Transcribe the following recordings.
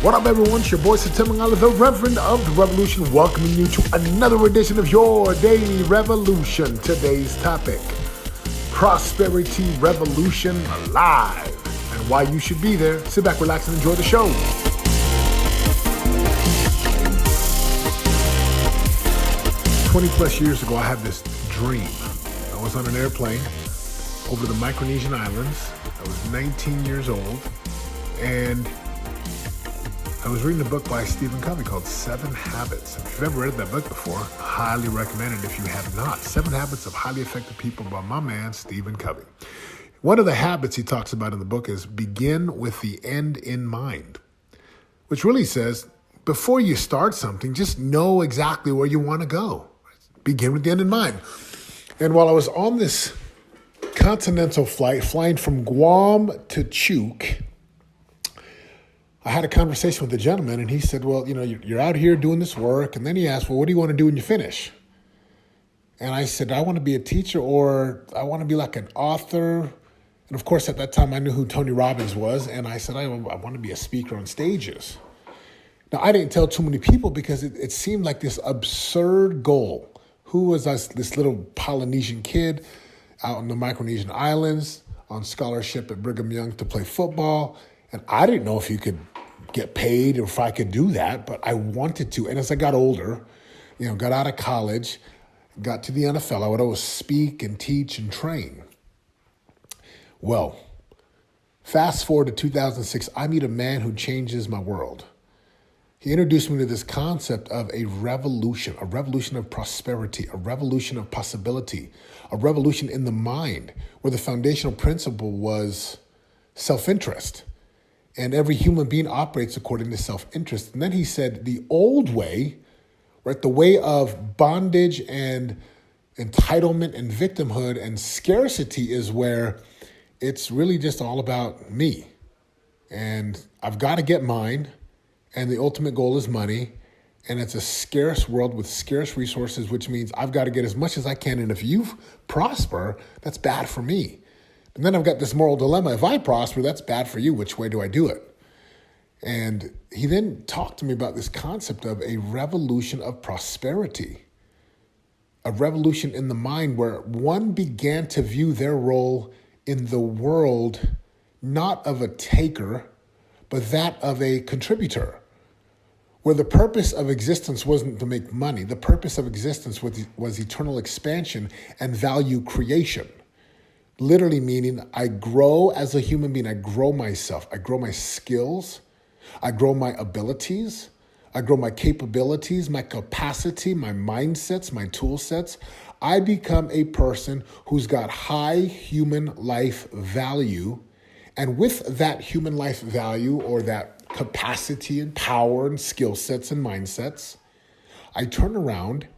What up, everyone? It's your boy, Satimangala, the Reverend of the Revolution, welcoming you to another edition of your Daily Revolution. Today's topic, Prosperity Revolution Live, and why you should be there. Sit back, relax, and enjoy the show. +20 years ago, I had this dream. I was on an airplane over the Micronesian Islands. I was 19 years old, and I was reading a book by Stephen Covey called 7 Habits. If you've ever read that book before, I highly recommend it if you have not. 7 Habits of Highly Effective People by my man, Stephen Covey. One of the habits he talks about in the book is begin with the end in mind, which really says before you start something, just know exactly where you want to go. Begin with the end in mind. And while I was on this continental flight, flying from Guam to Chuuk, I had a conversation with a gentleman, and he said, well, you're out here doing this work. And then he asked, well, what do you want to do when you finish? And I said, I want to be a teacher, or I want to be like an author. And of course, at that time, I knew who Tony Robbins was. And I said, I want to be a speaker on stages. Now, I didn't tell too many people because it seemed like this absurd goal. Who was this little Polynesian kid out in the Micronesian Islands on scholarship at Brigham Young to play football? And I didn't know if you could get paid or if I could do that, but I wanted to. And as I got older, got out of college, got to the NFL, I would always speak and teach and train. Well, fast forward to 2006, I meet a man who changes my world. He introduced me to this concept of a revolution of prosperity, a revolution of possibility, a revolution in the mind, where the foundational principle was self-interest. And every human being operates according to self-interest. And then he said the old way, right, the way of bondage and entitlement and victimhood and scarcity is where it's really just all about me. And I've got to get mine. And the ultimate goal is money. And it's a scarce world with scarce resources, which means I've got to get as much as I can. And if you prosper, that's bad for me. And then I've got this moral dilemma. If I prosper, that's bad for you. Which way do I do it? And he then talked to me about this concept of a revolution of prosperity, a revolution in the mind where one began to view their role in the world not of a taker, but that of a contributor, where the purpose of existence wasn't to make money. The purpose of existence was eternal expansion and value creation. Literally meaning I grow as a human being. I grow myself. I grow my skills. I grow my abilities. I grow my capabilities, my capacity, my mindsets, my tool sets. I become a person who's got high human life value. And with that human life value or that capacity and power and skill sets and mindsets, I turn around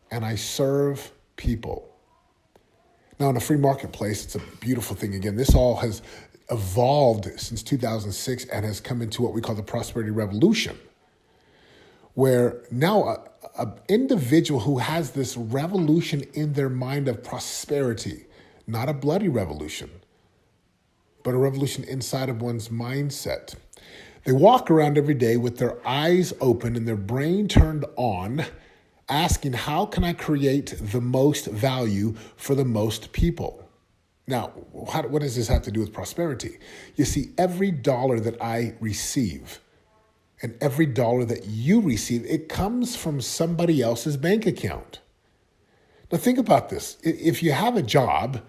and I serve people. Now, in a free marketplace, it's a beautiful thing. Again, this all has evolved since 2006 and has come into what we call the prosperity revolution, where now an individual who has this revolution in their mind of prosperity, not a bloody revolution, but a revolution inside of one's mindset. They walk around every day with their eyes open and their brain turned on, asking, how can I create the most value for the most people? Now, what does this have to do with prosperity? You see, every dollar that I receive and every dollar that you receive, it comes from somebody else's bank account. Now, think about this. If you have a job,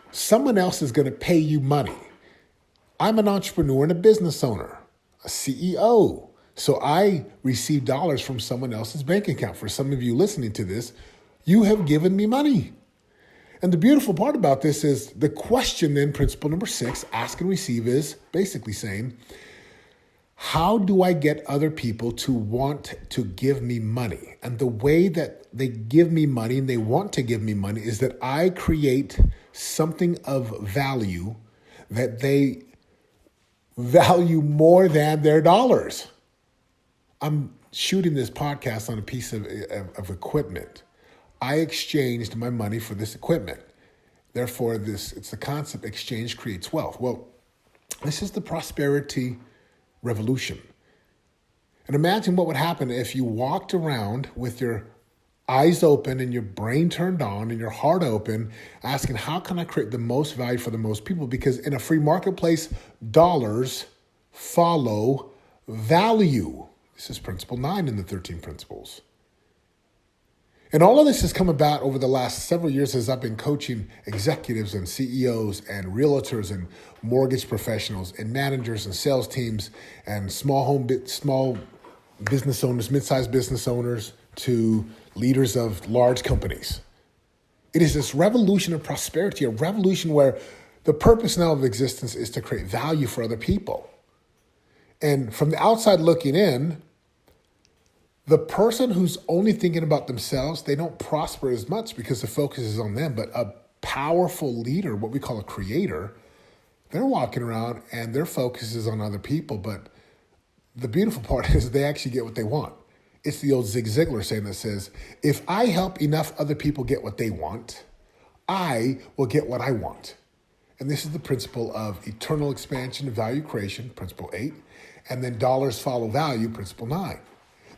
someone else is going to pay you money. I'm an entrepreneur and a business owner, a CEO. So I receive dollars from someone else's bank account. For some of you listening to this, you have given me money. And the beautiful part about this is the question then, principle number 6, ask and receive, is basically saying, how do I get other people to want to give me money? And the way that they give me money and they want to give me money is that I create something of value that they value more than their dollars. I'm shooting this podcast on a piece of equipment. I exchanged my money for this equipment. Therefore, it's the concept exchange creates wealth. Well, this is the prosperity revolution. And imagine what would happen if you walked around with your eyes open and your brain turned on and your heart open, asking, how can I create the most value for the most people? Because in a free marketplace, dollars follow value. This is principle 9 in the 13 principles. And all of this has come about over the last several years as I've been coaching executives and CEOs and realtors and mortgage professionals and managers and sales teams and small business owners, mid-sized business owners to leaders of large companies. It is this revolution of prosperity, a revolution where the purpose now of existence is to create value for other people. And from the outside looking in, the person who's only thinking about themselves, they don't prosper as much because the focus is on them. But a powerful leader, what we call a creator, they're walking around and their focus is on other people. But the beautiful part is they actually get what they want. It's the old Zig Ziglar saying that says, if I help enough other people get what they want, I will get what I want. And this is the principle of eternal expansion and value creation, principle 8, and then dollars follow value, principle 9.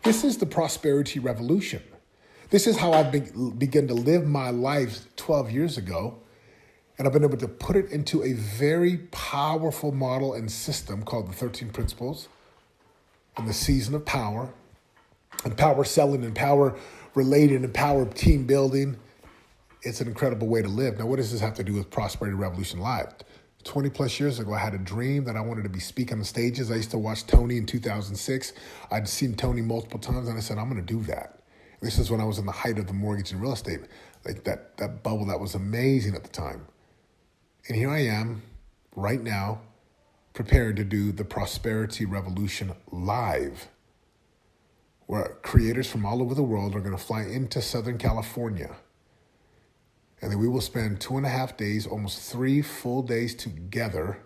This is the prosperity revolution. This is how I began to live my life 12 years ago. And I've been able to put it into a very powerful model and system called the 13 principles and the season of power, and power selling and power relating and power team building. It's an incredible way to live. Now, what does this have to do with Prosperity Revolution Live? 20 plus years ago, I had a dream that I wanted to be speaking on stages. I used to watch Tony in 2006. I'd seen Tony multiple times, and I said, I'm going to do that. This is when I was in the height of the mortgage and real estate, like that bubble that was amazing at the time. And here I am right now preparing to do the Prosperity Revolution Live, where creators from all over the world are going to fly into Southern California. And then we will spend 2.5 days, almost 3 full days together,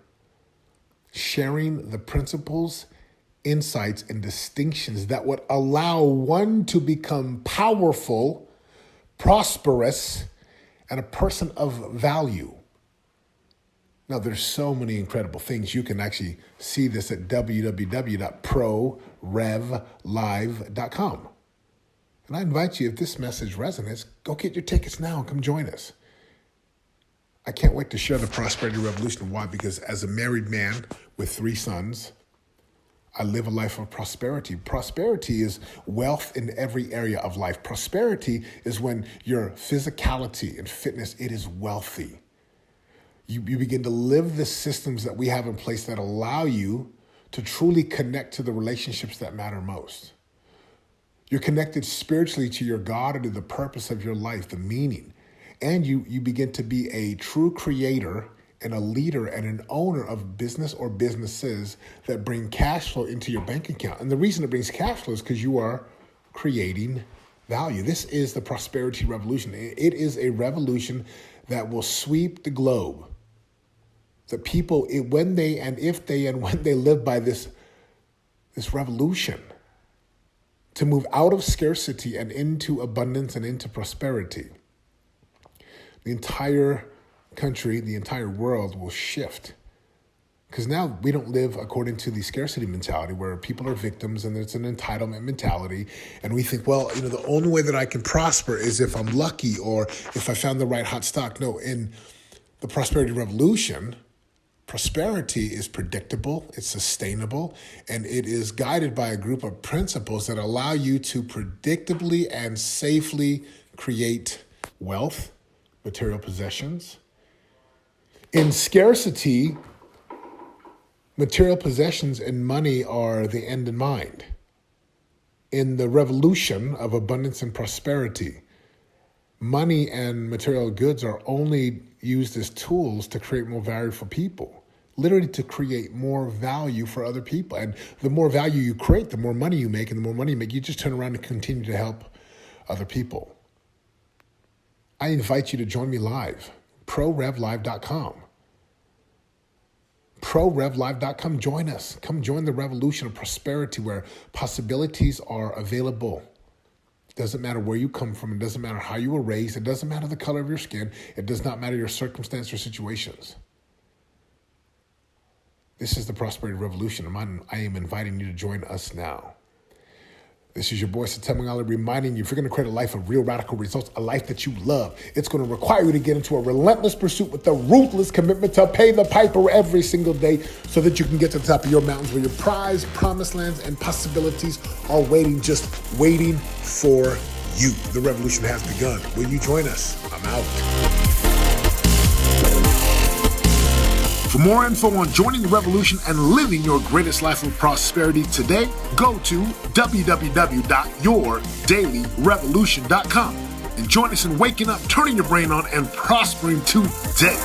sharing the principles, insights, and distinctions that would allow one to become powerful, prosperous, and a person of value. Now, there's so many incredible things. You can actually see this at www.prorevlive.com. And I invite you, if this message resonates, go get your tickets now and come join us. I can't wait to share the Prosperity Revolution. Why? Because as a married man with 3 sons, I live a life of prosperity. Prosperity is wealth in every area of life. Prosperity is when your physicality and fitness, it is wealthy. You begin to live the systems that we have in place that allow you to truly connect to the relationships that matter most. You're connected spiritually to your God and to the purpose of your life, the meaning. And you begin to be a true creator and a leader and an owner of business or businesses that bring cash flow into your bank account. And the reason it brings cash flow is because you are creating value. This is the prosperity revolution. It is a revolution that will sweep the globe. The people, when they live by this revolution, to move out of scarcity and into abundance and into prosperity, the entire country, the entire world will shift. Because now we don't live according to the scarcity mentality where people are victims and it's an entitlement mentality. And we think, well, the only way that I can prosper is if I'm lucky or if I found the right hot stock. No, in the prosperity revolution, prosperity is predictable, it's sustainable, and it is guided by a group of principles that allow you to predictably and safely create wealth, material possessions. In scarcity, material possessions and money are the end in mind. In the revolution of abundance and prosperity, money and material goods are only used as tools to create more value for people. Literally to create more value for other people. And the more value you create, the more money you make. And the more money you make, you just turn around and continue to help other people. I invite you to join me live, prorevlive.com. prorevlive.com, join us. Come join the revolution of prosperity where possibilities are available. It doesn't matter where you come from. It doesn't matter how you were raised. It doesn't matter the color of your skin. It does not matter your circumstance or situations. This is the Prosperity Revolution. I am inviting you to join us now. This is your boy, Satem reminding you, if you're going to create a life of real radical results, a life that you love, it's going to require you to get into a relentless pursuit with a ruthless commitment to pay the piper every single day so that you can get to the top of your mountains where your prize, promised lands, and possibilities are waiting for you. The revolution has begun. Will you join us? I'm out. For more info on joining the revolution and living your greatest life of prosperity today, go to www.yourdailyrevolution.com and join us in waking up, turning your brain on, and prospering today.